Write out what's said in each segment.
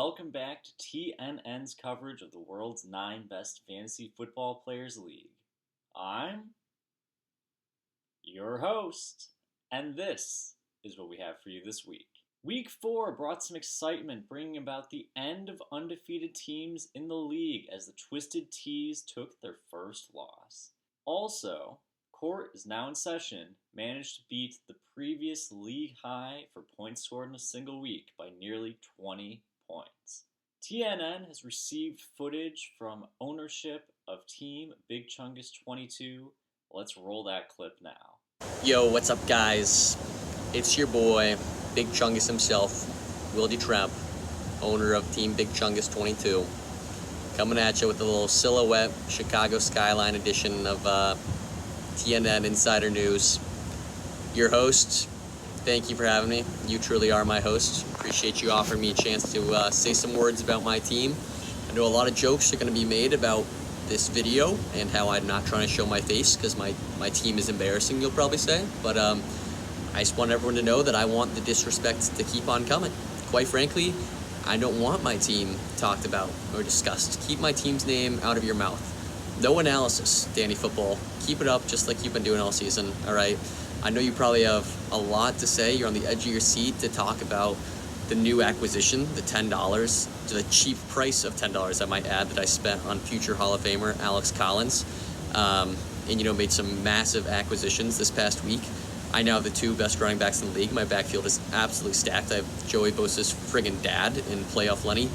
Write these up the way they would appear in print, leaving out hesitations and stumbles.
welcome back to TNN's coverage of the world's 9 best fantasy football players league. I'm your host, and this is what we have for you this week. Week 4 brought some excitement, bringing about the end of undefeated teams in the league as the Twisted Tees took their first loss. Also, Court is now in session, managed to beat the previous league high for points scored in a single week by nearly 20 points. TNN has received footage from ownership of Team Big Chungus 22. Let's roll that clip now. Yo, what's up, guys? It's your boy, Big Chungus himself, Will Trump, owner of Team Big Chungus 22, coming at you with a little silhouette Chicago skyline edition of TNN Insider News. Your host, thank you for having me. You truly are my host. Appreciate you offering me a chance to say some words about my team. I know a lot of jokes are going to be made about this video and how I'm not trying to show my face because my team is embarrassing, you'll probably say. But I just want everyone to know that I want the disrespect to keep on coming. Quite frankly, I don't want my team talked about or discussed. Keep my team's name out of your mouth. No analysis, Danny Football. Keep it up just like you've been doing all season, all right? I know you probably have a lot to say. You're on the edge of your seat to talk about the new acquisition, the $10, to the cheap price of $10, I might add, that I spent on future Hall of Famer Alex Collins. And, made some massive acquisitions this past week. I now have the 2 best running backs in the league. My backfield is absolutely stacked. I have Joey Bosa's friggin' dad in playoff Lenny,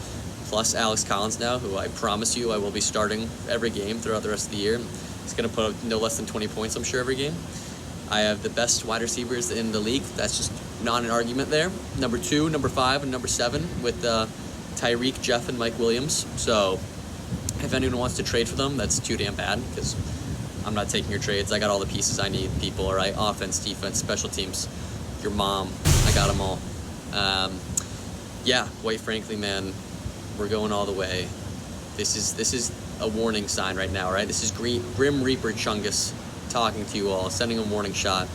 plus Alex Collins now, who I promise you I will be starting every game throughout the rest of the year. He's going to put up no less than 20 points, I'm sure, every game. I have the best wide receivers in the league. That's just not an argument there. Number 2, number 5, and number 7 with Tyreek, Jeff, and Mike Williams. So if anyone wants to trade for them, that's too damn bad because I'm not taking your trades. I got all the pieces I need, people, all right? Offense, defense, special teams, your mom. I got them all. Quite frankly, man, we're going all the way. This is a warning sign right now, right? This is Grim Reaper Chungus talking to you all, sending a warning shot,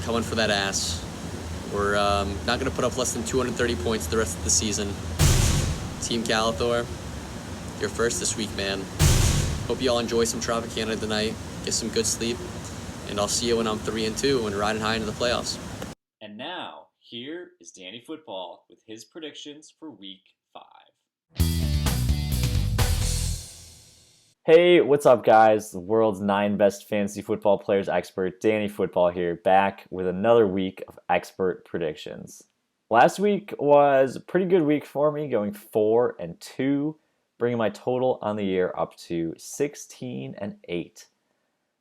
coming for that ass. We're not going to put up less than 230 points the rest of the season. Team Calathor, you're first this week, man. Hope you all enjoy some Tropicana tonight, get some good sleep, and I'll see you when I'm 3-2 and riding high into the playoffs. And now, here is Danny Football with his predictions for Week 5. Hey, what's up, guys? The world's 9 best fantasy football players expert, Danny Football here, back with another week of expert predictions. Last week was a pretty good week for me, going 4-2, bringing my total on the year up to 16-8.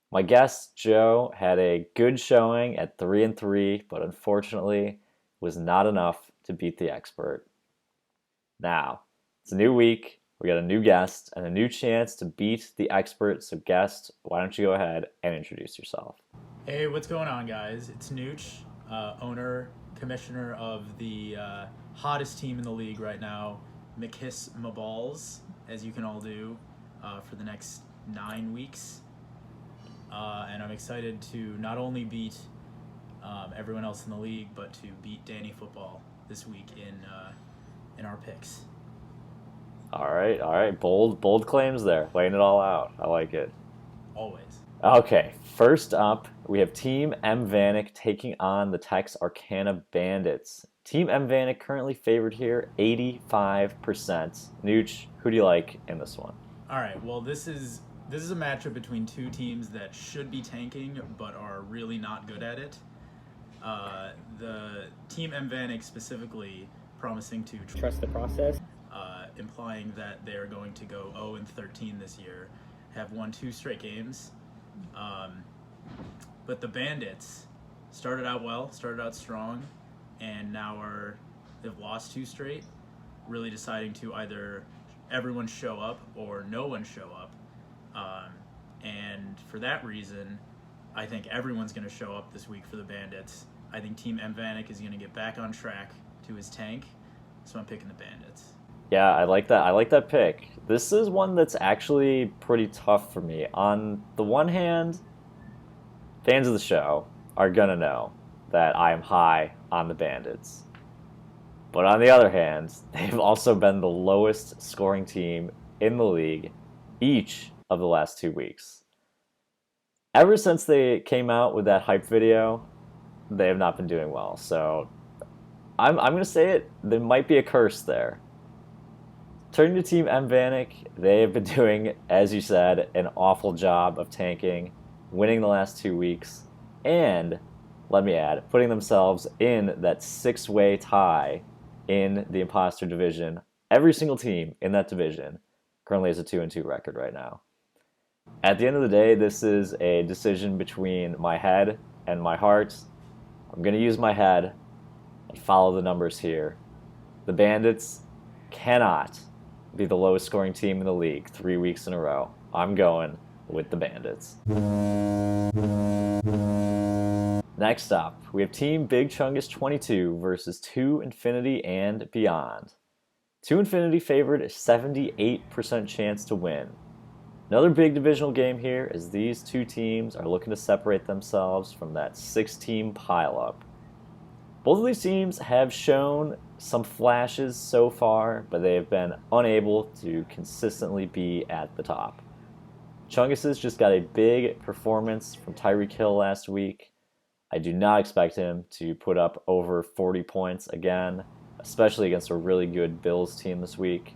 My guest, Joe, had a good showing at 3-3, but unfortunately was not enough to beat the expert. Now, it's a new week. We got a new guest and a new chance to beat the expert. So guest, why don't you go ahead and introduce yourself? Hey, what's going on, guys? It's Nooch, owner, commissioner of the hottest team in the league right now, McKiss Maballs, as you can all do, for the next 9 weeks. And I'm excited to not only beat everyone else in the league, but to beat Danny Football this week in our picks. All right. Bold claims there. Laying it all out. I like it. Always. Okay, first up, we have Team M. Vanek taking on the Tex Arcana Bandits. Team M. Vanek currently favored here, 85%. Nooch, who do you like in this one? All right, well, this is a matchup between 2 teams that should be tanking but are really not good at it. The Team M. Vanek specifically promising to trust the process, implying that they're going to go 0-13 this year, have won 2 straight games. But the Bandits started out well, started out strong, and now they've lost 2 straight, really deciding to either everyone show up or no one show up. And for that reason, I think everyone's going to show up this week for the Bandits. I think Team M. Vanek is going to get back on track to his tank, so I'm picking the Bandits. Yeah, I like that. I like that pick. This is one that's actually pretty tough for me. On the one hand, fans of the show are going to know that I am high on the Bandits. But on the other hand, they've also been the lowest scoring team in the league each of the last 2 weeks. Ever since they came out with that hype video, they have not been doing well. So I'm going to say it, there might be a curse there. Turning to Team M. Vanek, they have been doing, as you said, an awful job of tanking, winning the last 2 weeks, and, let me add, putting themselves in that 6-way tie in the imposter division. Every single team in that division currently has a 2-2 record right now. At the end of the day, this is a decision between my head and my heart. I'm going to use my head and follow the numbers here. The Bandits cannot be the lowest scoring team in the league 3 weeks in a row. I'm going with the Bandits. Next up, we have Team Big Chungus 22 versus 2 Infinity and Beyond. 2 Infinity favored a 78% chance to win. Another big divisional game here as these two teams are looking to separate themselves from that 6-team pileup. Both of these teams have shown some flashes so far, but they have been unable to consistently be at the top. Chungus just got a big performance from Tyreek Hill last week. I do not expect him to put up over 40 points again, especially against a really good Bills team this week.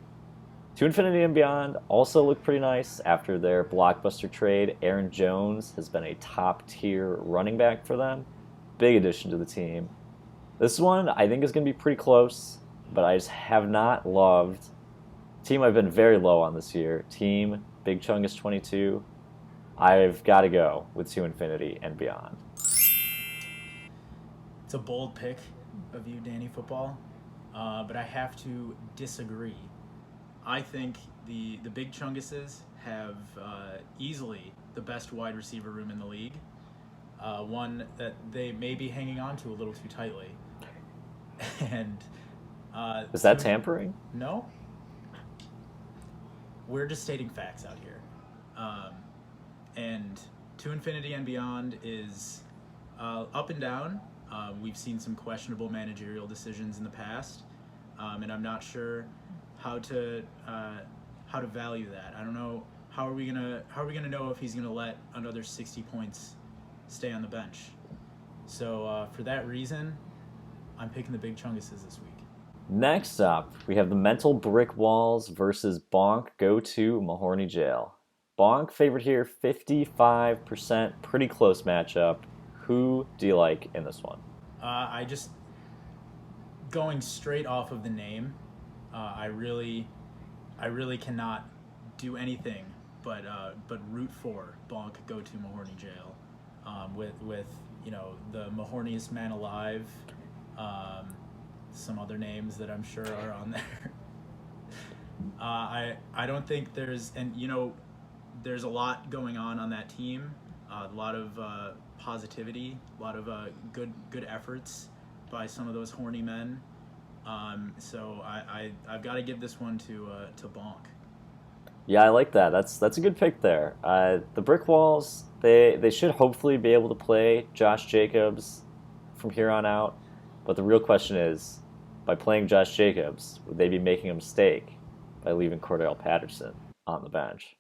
2 Infinity and Beyond also look pretty nice after their blockbuster trade. Aaron Jones has been a top-tier running back for them. Big addition to the team. This one I think is going to be pretty close, but I just have not loved the team I've been very low on this year. Team Big Chungus 22. I've got to go with 2 Infinity and Beyond. It's a bold pick of you, Danny Football, but I have to disagree. I think the Big Chunguses have easily the best wide receiver room in the league, one that they may be hanging on to a little too tightly. And is that tampering? No. We're just stating facts out here. And 2 Infinity and Beyond is up and down. We've seen some questionable managerial decisions in the past, and I'm not sure how to value that. I don't know how are we gonna know if he's gonna let another 60 points stay on the bench. So for that reason, I'm picking the Big Chunguses this week. Next up, we have the Mental Brick Walls versus Bonk Go to Mahorny Jail. Bonk favored here 55%, pretty close matchup. Who do you like in this one? I just going straight off of the name. I really cannot do anything but root for Bonk Go to Mahorny Jail, with the Mahorniest man alive, some other names that I'm sure are on there. I don't think there's there's a lot going on that team, a lot of positivity, a lot of good efforts by some of those horny men. So I've got to give this one to Bonk. Yeah, I like that. That's a good pick there. The Brick Walls, they should hopefully be able to play Josh Jacobs from here on out. But the real question is, by playing Josh Jacobs, would they be making a mistake by leaving Cordell Patterson on the bench?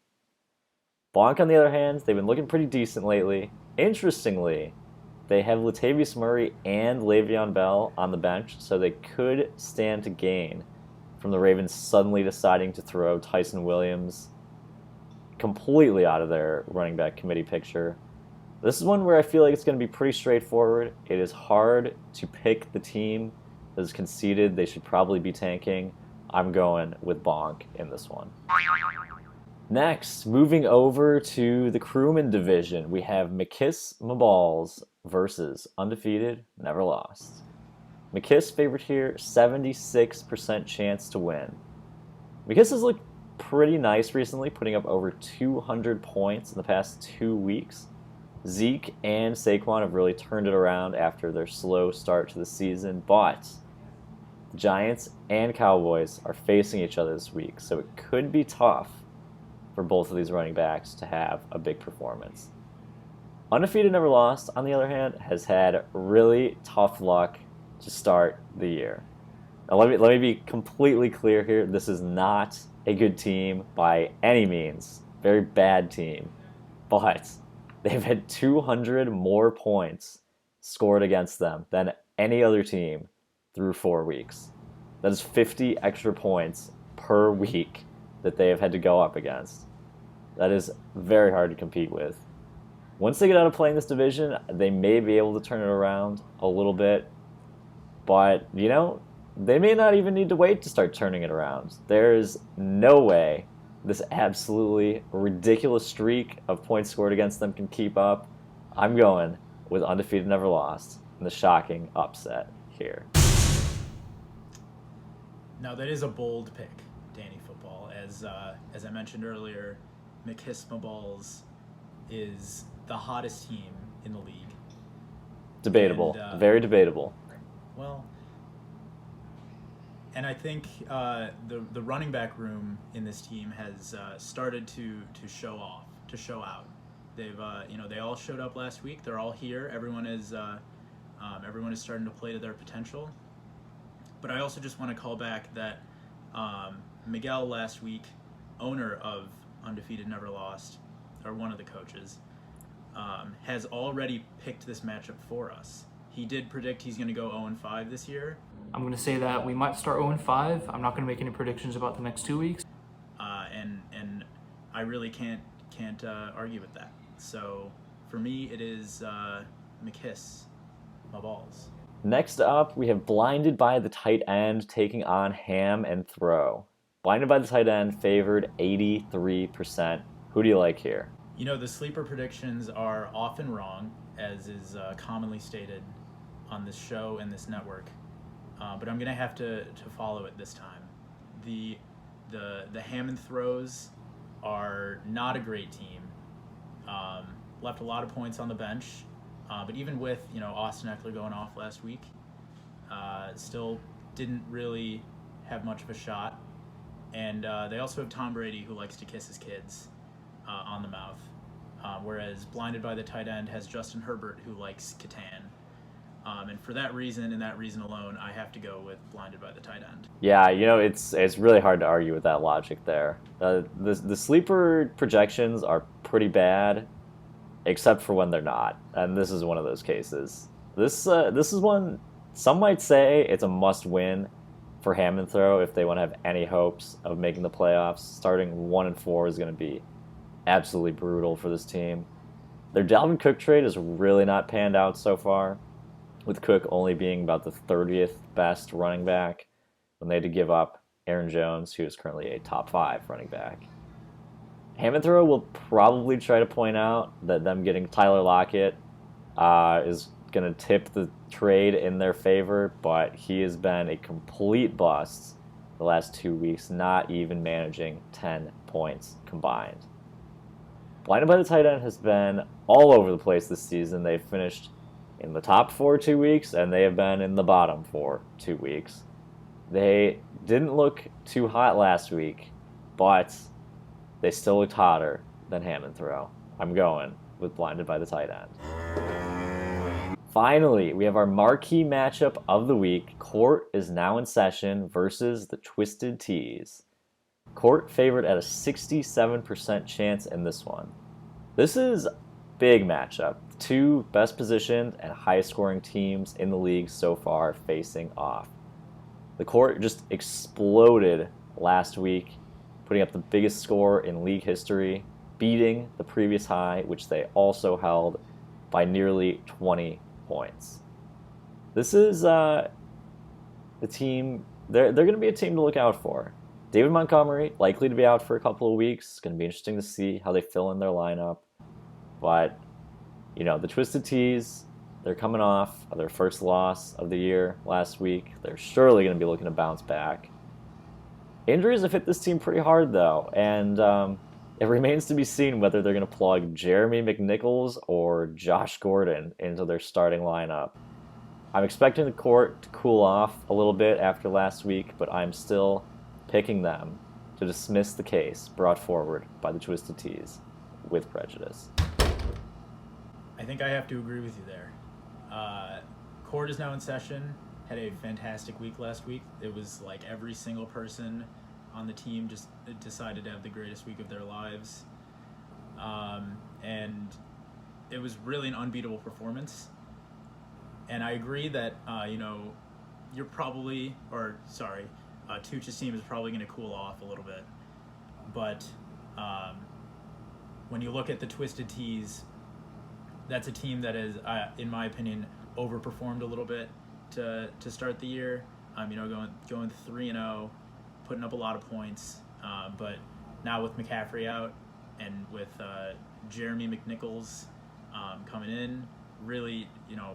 Bonk, on the other hand, they've been looking pretty decent lately. Interestingly, they have Latavius Murray and Le'Veon Bell on the bench, so they could stand to gain from the Ravens suddenly deciding to throw Tyson Williams completely out of their running back committee picture. This is one where I feel like it's going to be pretty straightforward. It is hard to pick the team that is conceded they should probably be tanking. I'm going with Bonk in this one. Next, moving over to the crewman division, we have McKiss Maballs versus Undefeated Never Lost. McKiss favored here, 76% chance to win. McKiss has looked pretty nice recently, putting up over 200 points in the past 2 weeks. Zeke and Saquon have really turned it around after their slow start to the season, but the Giants and Cowboys are facing each other this week, so it could be tough for both of these running backs to have a big performance. Undefeated Never Lost, on the other hand, has had really tough luck to start the year. Now, let me be completely clear here. This is not a good team by any means. Very bad team. But they've had 200 more points scored against them than any other team through 4 weeks. That is 50 extra points per week that they have had to go up against. That is very hard to compete with. Once they get out of playing this division, they may be able to turn it around a little bit. But, they may not even need to wait to start turning it around. There's no way this absolutely ridiculous streak of points scored against them can keep up. I'm going with undefeated, never lost, and the shocking upset here. Now, that is a bold pick, Danny Football. As I mentioned earlier, McKiss is the hottest team in the league. Debatable. And, very debatable. Well, and I think the running back room in this team has started to show out. They've they all showed up last week. They're all here. Everyone is starting to play to their potential. But I also just want to call back that Miguel last week, owner of Undefeated Never Lost, or one of the coaches, has already picked this matchup for us. He did predict he's going to go 0-5 this year. I'm going to say that we might start 0-5. I'm not going to make any predictions about the next 2 weeks. And I really can't argue with that. So for me, it is McKiss, my balls. Next up, we have Blinded by the Tight End taking on Ham and Throw. Blinded by the Tight End favored 83%. Who do you like here? The sleeper predictions are often wrong, as is commonly stated on this show and this network. But I'm going to have to follow it this time. The Ham and Throws are not a great team. Left a lot of points on the bench. But even with, Austin Eckler going off last week, still didn't really have much of a shot. And they also have Tom Brady, who likes to kiss his kids on the mouth. Whereas Blinded by the Tight End has Justin Herbert, who likes Catan. And for that reason and that reason alone, I have to go with Blinded by the Tight End. Yeah, it's really hard to argue with that logic there. The sleeper projections are pretty bad, except for when they're not, and this is one of those cases. This is one some might say it's a must-win for Ham and Throw if they want to have any hopes of making the playoffs. Starting 1-4 is going to be absolutely brutal for this team. Their Dalvin Cook trade has really not panned out so far, with Cook only being about the 30th best running back when they had to give up Aaron Jones, who is currently a top 5 running back. Ham and Throw will probably try to point out that them getting Tyler Lockett is going to tip the trade in their favor, but he has been a complete bust the last 2 weeks, not even managing 10 points combined. Blinded by the Tight End has been all over the place this season. They've finished in the top 4 2 weeks, and they have been in the bottom 4 2 weeks. They didn't look too hot last week, but they still looked hotter than Ham and Throw. I'm going with Blinded by the Tight End. Finally, we have our marquee matchup of the week. Court is now in session versus the Twisted Tees. Court favored at a 67% chance in this one. This is a big matchup. 2 best positioned and highest scoring teams in the league so far facing off. The Court just exploded last week, putting up the biggest score in league history, beating the previous high, which they also held by nearly 20 points. This is the team, they're going to be a team to look out for. David Montgomery, likely to be out for a couple of weeks. It's going to be interesting to see how they fill in their lineup. But, the Twisted Tees, they're coming off of their first loss of the year last week. They're surely going to be looking to bounce back. Injuries have hit this team pretty hard, though, and it remains to be seen whether they're going to plug Jeremy McNichols or Josh Gordon into their starting lineup. I'm expecting the Court to cool off a little bit after last week, but I'm still picking them to dismiss the case brought forward by the Twisted Tees with prejudice. I think I have to agree with you there. Court is now in session. had a fantastic week last week. It was like every single person on the team just decided to have the greatest week of their lives. And it was really an unbeatable performance. And I agree that, you're probably, Tuch's team is probably going to cool off a little bit. But when you look at the Twisted Teas, that's a team that is, in my opinion, overperformed a little bit to start the year. Going 3-0, putting up a lot of points. But now with McCaffrey out and with Jeremy McNichols coming in, really,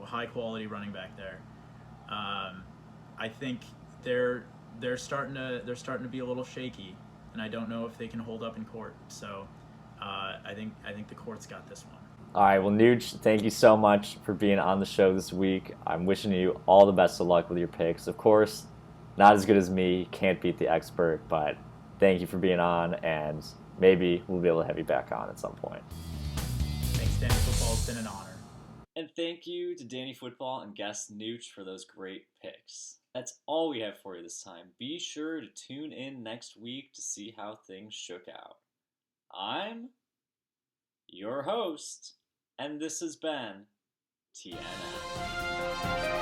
high quality running back there. I think they're starting to be a little shaky, and I don't know if they can hold up in court. So I think the court's got this one. All right, well, Nooch, thank you so much for being on the show this week. I'm wishing you all the best of luck with your picks. Of course, not as good as me, can't beat the expert, but thank you for being on, and maybe we'll be able to have you back on at some point. Thanks, Danny Football. It's been an honor. And thank you to Danny Football and guest Nooch for those great picks. That's all we have for you this time. Be sure to tune in next week to see how things shook out. I'm your host, and this has been TNN.